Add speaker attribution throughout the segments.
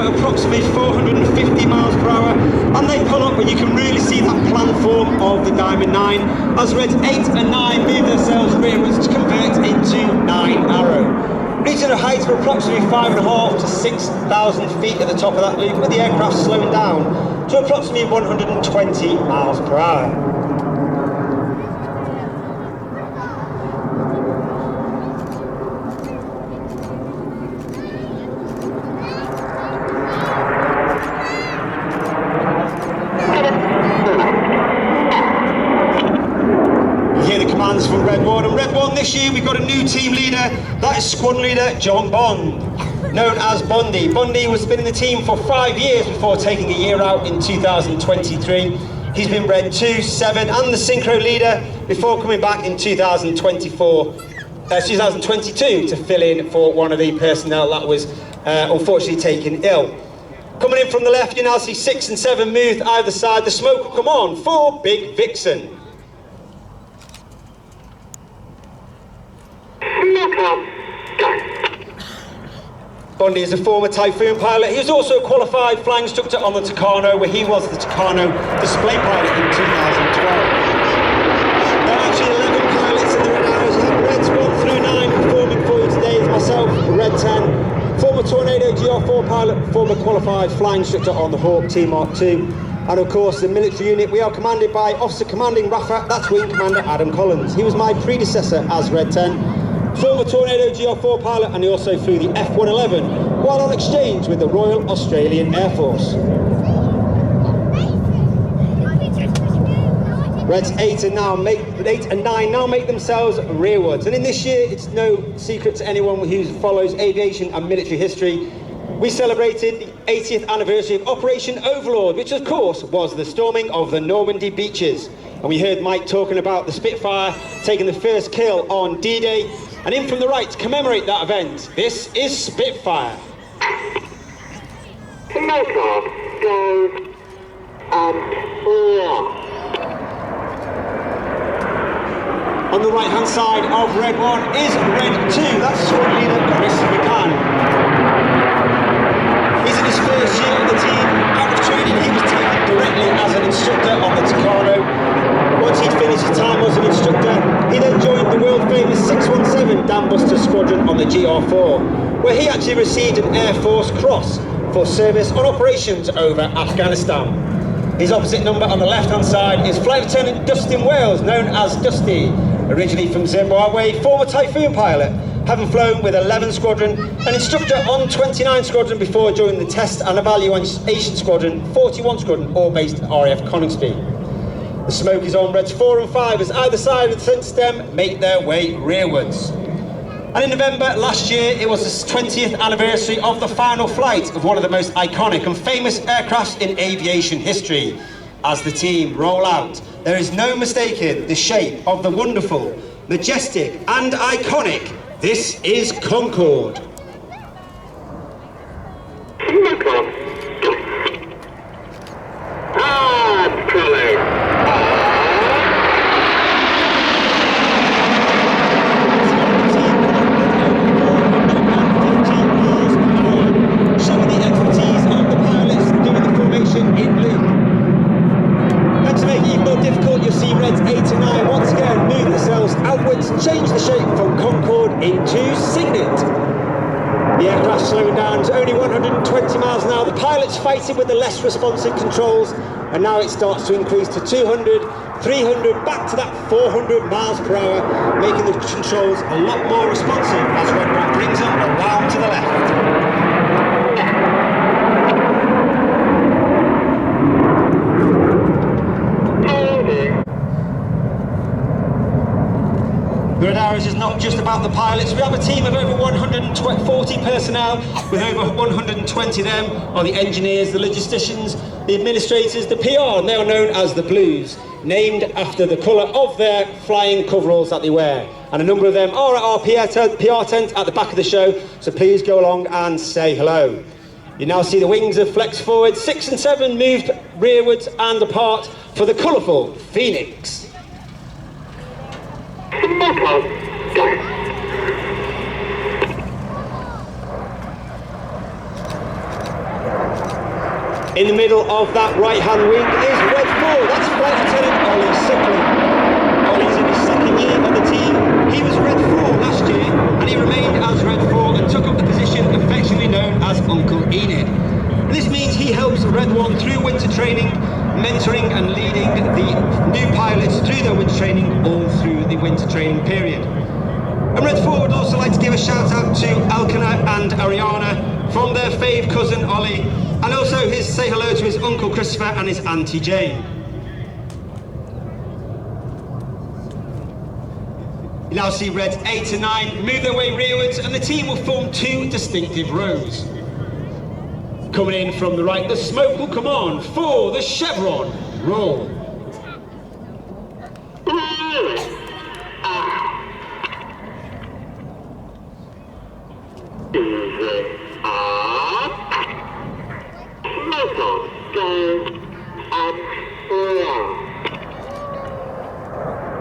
Speaker 1: Approximately 450 miles per hour, and they pull up and you can really see that plan form of the Diamond 9 as Reds 8 and 9 move themselves rearwards to convert into 9 Arrow. Reaching a height of approximately 5,500 to 6,000 feet at the top of that loop, with the aircraft slowing down to approximately 120 miles per hour. From Red 1, and Red 1 this year we've got a new team leader. That is squadron leader John Bond, known as Bondy. Bondy has been in the team for 5 years before taking a year out in 2023. He's been Red 2, 7 and the synchro leader before coming back in 2022 to fill in for one of the personnel that was unfortunately taken ill. Coming in from the left, you now see 6 and 7 move either side. The smoke will come on for Big Vixen. Bondy is a former Typhoon pilot. He was also a qualified flying instructor on the Tucano, where he was the Tucano display pilot in 2012. There are actually 11 pilots in the Red Arrows. You have Reds 1 through 9 performing for you today. It's myself, Red 10, former Tornado GR4 pilot, former qualified flying instructor on the Hawk T-Mark 2. And of course, the military unit, we are commanded by Officer Commanding RAF, that's Wing Commander Adam Collins. He was my predecessor as Red 10. Former Tornado GR4 pilot, and he also flew the F-111 while on exchange with the Royal Australian Air Force. Reds 8 and 9 now make themselves rearwards, and in this year it's no secret to anyone who follows aviation and military history. We celebrated the 80th anniversary of Operation Overlord, which of course was the storming of the Normandy beaches. And we heard Mike talking about the Spitfire taking the first kill on D-Day. And in from the right to commemorate that event, this is Spitfire.
Speaker 2: Motor goes
Speaker 1: On the right hand side of Red 1 is Red 2, that's squad leader Chris McCann. He's in his first year on the team. Out of training, he was taken directly as an instructor on the Tucano. Once he'd finished his time as an instructor, he then joined the world famous 617 Dam Buster Squadron on the GR4, where he actually received an Air Force Cross for service on operations over Afghanistan. His opposite number on the left hand side is Flight Lieutenant Dustin Wales, known as Dusty, originally from Zimbabwe, former Typhoon pilot, having flown with 11 Squadron, an instructor on 29 Squadron before joining the Test and Evaluation Squadron, 41 Squadron, all based at RAF Coningsby. The smoke is on Reds 4 and 5 as either side of the centre stem make their way rearwards. And in November last year, it was the 20th anniversary of the final flight of one of the most iconic and famous aircrafts in aviation history. As the team roll out, there is no mistaking the shape of the wonderful, majestic and iconic, this is Concorde. Change the shape from Concorde into Signet. The aircraft slowing down to only 120 miles an hour. The pilot's fighting with the less responsive controls, and now it starts to increase to 200, 300, back to that 400 miles per hour, making the controls a lot more responsive as Red 1 brings them around to the left. The Red Arrows is not just about the pilots. We have a team of over 140 personnel, with over 120 of them are the engineers, the logisticians, the administrators, the PR, and they are known as the Blues, named after the colour of their flying coveralls that they wear. And a number of them are at our PR tent at the back of the show, so please go along and say hello. You now see the wings have flexed forward, 6 and 7 moved rearwards and apart for the colourful Phoenix. In the middle of that right-hand wing is Red 4, that's Flight Lieutenant Ollie Sickley. Ollie's in his second year on the team. He was Red 4 last year and he remained as Red 4 and took up the position affectionately known as Uncle Enid. This means he helps Red 1 through winter training, mentoring and leading the new pilots through their winter training all through the winter training period. And Red 4 would also like to give a shout out to Elkanah and Ariana from their fave cousin Ollie, and also say hello to his uncle Christopher and his auntie Jane. You now see Reds 8 and 9 move their way rearwards and the team will form two distinctive rows. Coming in from the right, the smoke will come on for the chevron roll.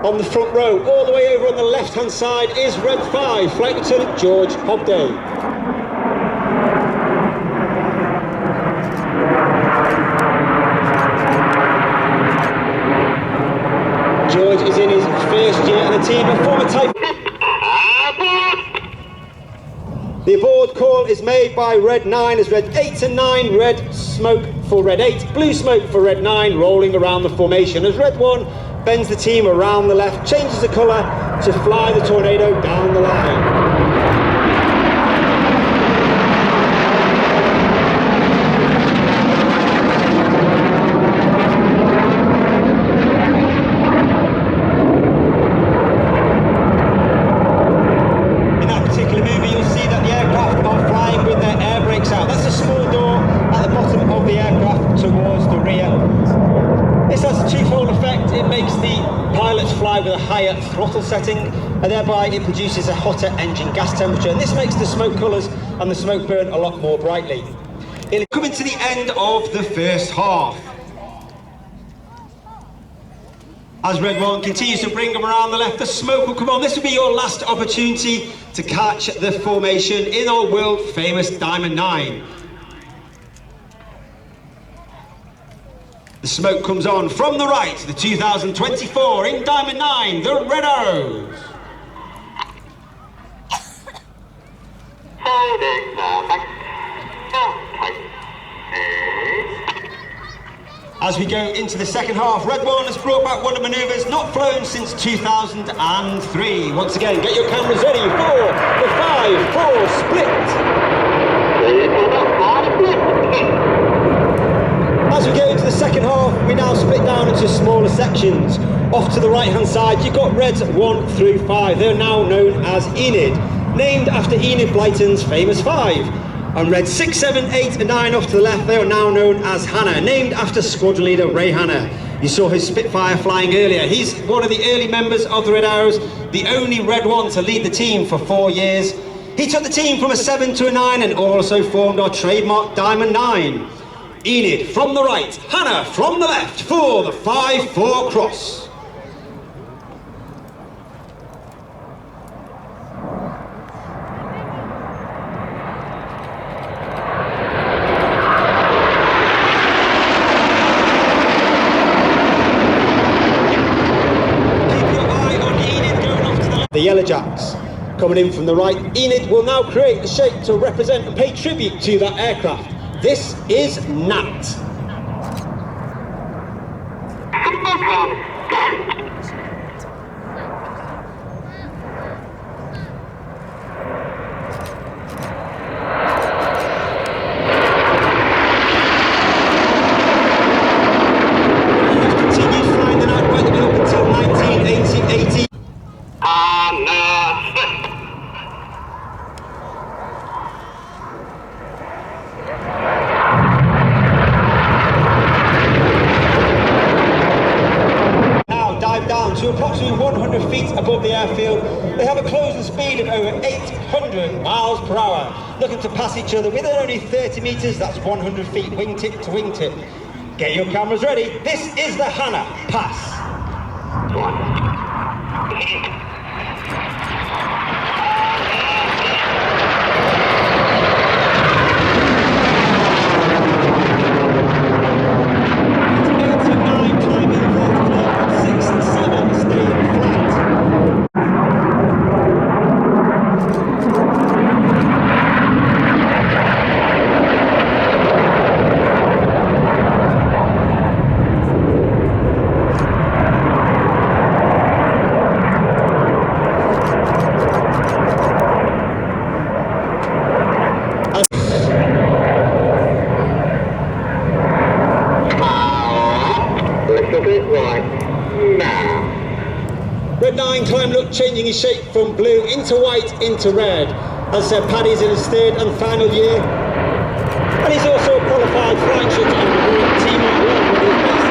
Speaker 1: On the front row, all the way over on the left-hand side, is Red 5, Flight Lieutenant George Hobday. George is in his first year on the team, a former type. The abort call is made by Red 9 as Red 8 and 9, red smoke for Red 8, blue smoke for Red 9, rolling around the formation as Red 1 bends the team around the left, changes the colour to fly the Tornado down the line. In that particular movie, you'll see that the aircraft are flying with their air brakes out. That's a small door at the bottom of the aircraft towards the rear. This has a twofold effect. It makes the pilots fly with a higher throttle setting and thereby it produces a hotter engine gas temperature, and this makes the smoke colours and the smoke burn a lot more brightly. It'll come into the end of the first half. As Red 1 continues to bring them around the left, the smoke will come on. This will be your last opportunity to catch the formation in our world famous Diamond 9. The smoke comes on from the right, the 2024 in Diamond 9, the Red Arrows. As we go into the second half, Red 1 has brought back one of the manoeuvres not flown since 2003. Once again, get your cameras ready for the 5-4 split. As we go into the second half, we now split down into smaller sections. Off to the right hand side, you've got Reds 1 through 5. They're now known as Enid, named after Enid Blyton's famous 5. And Reds 6, 7, 8 and 9 off to the left, they are now known as Hannah, named after squadron leader Ray Hannah. You saw his Spitfire flying earlier. He's one of the early members of the Red Arrows, the only Red 1 to lead the team for 4 years. He took the team from a 7 to a 9 and also formed our trademark Diamond 9. Enid from the right, Hannah from the left for the 5-4 cross. Keep your eye on Enid going off to the left. The Yellow Jacks coming in from the right. Enid will now create the shape to represent and pay tribute to that aircraft. This is Nat. Continued flying the Nat right the way up until 1980. them to pass each other within only 30 metres, that's 100 feet wingtip to wingtip. Get your cameras ready, this is the Hannah Pass. Red 9 climb look, changing his shape from blue into white into red. As I said, Paddy's in his third and final year. And he's also a qualified flight instructor on the World Team at 1 with his base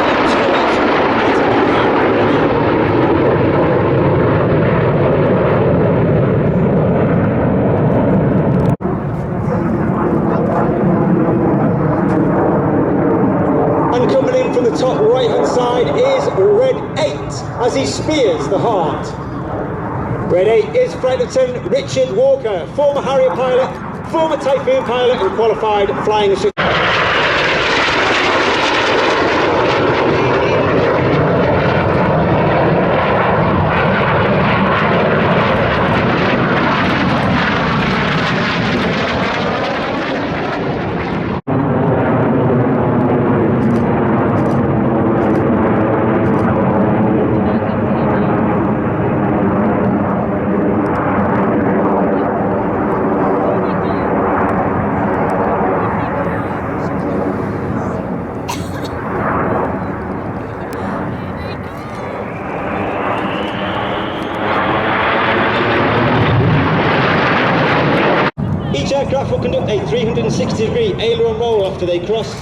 Speaker 1: and coming in from the top right hand side is Red 8 as he spears the heart. Red 8 is Flight Lieutenant Richard Walker, former Harrier pilot, former Typhoon pilot and qualified flying instructor. Each aircraft will conduct a 360-degree aileron roll after they cross.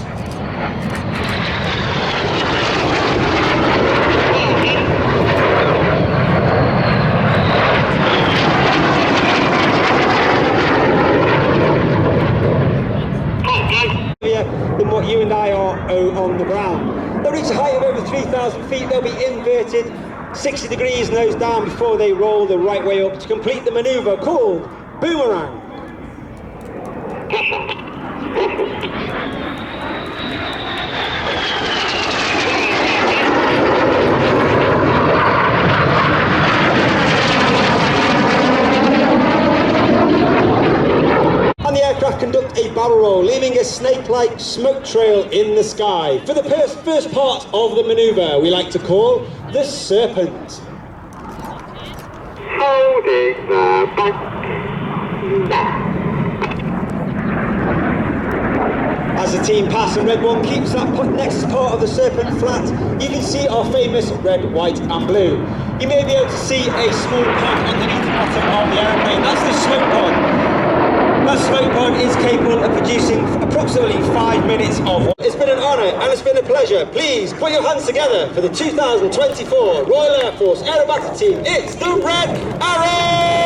Speaker 1: Than what you and I are on the ground. They'll reach a height of over 3,000 feet, they'll be inverted 60 degrees nose down before they roll the right way up to complete the manoeuvre called boomerang. And the aircraft conduct a barrel roll, leaving a snake-like smoke trail in the sky for the first part of the manoeuvre we like to call the Serpent.
Speaker 2: Holding the back.
Speaker 1: As the team pass and Red 1 keeps that next part of the Serpent flat, you can see our famous red, white and blue. You may be able to see a small pod underneath the bottom of the aeroplane. That's the smoke pod. That smoke pod is capable of producing approximately 5 minutes of water. It's been an honour and it's been a pleasure. Please put your hands together for the 2024 Royal Air Force Aerobatic Team. It's the Red Arrow!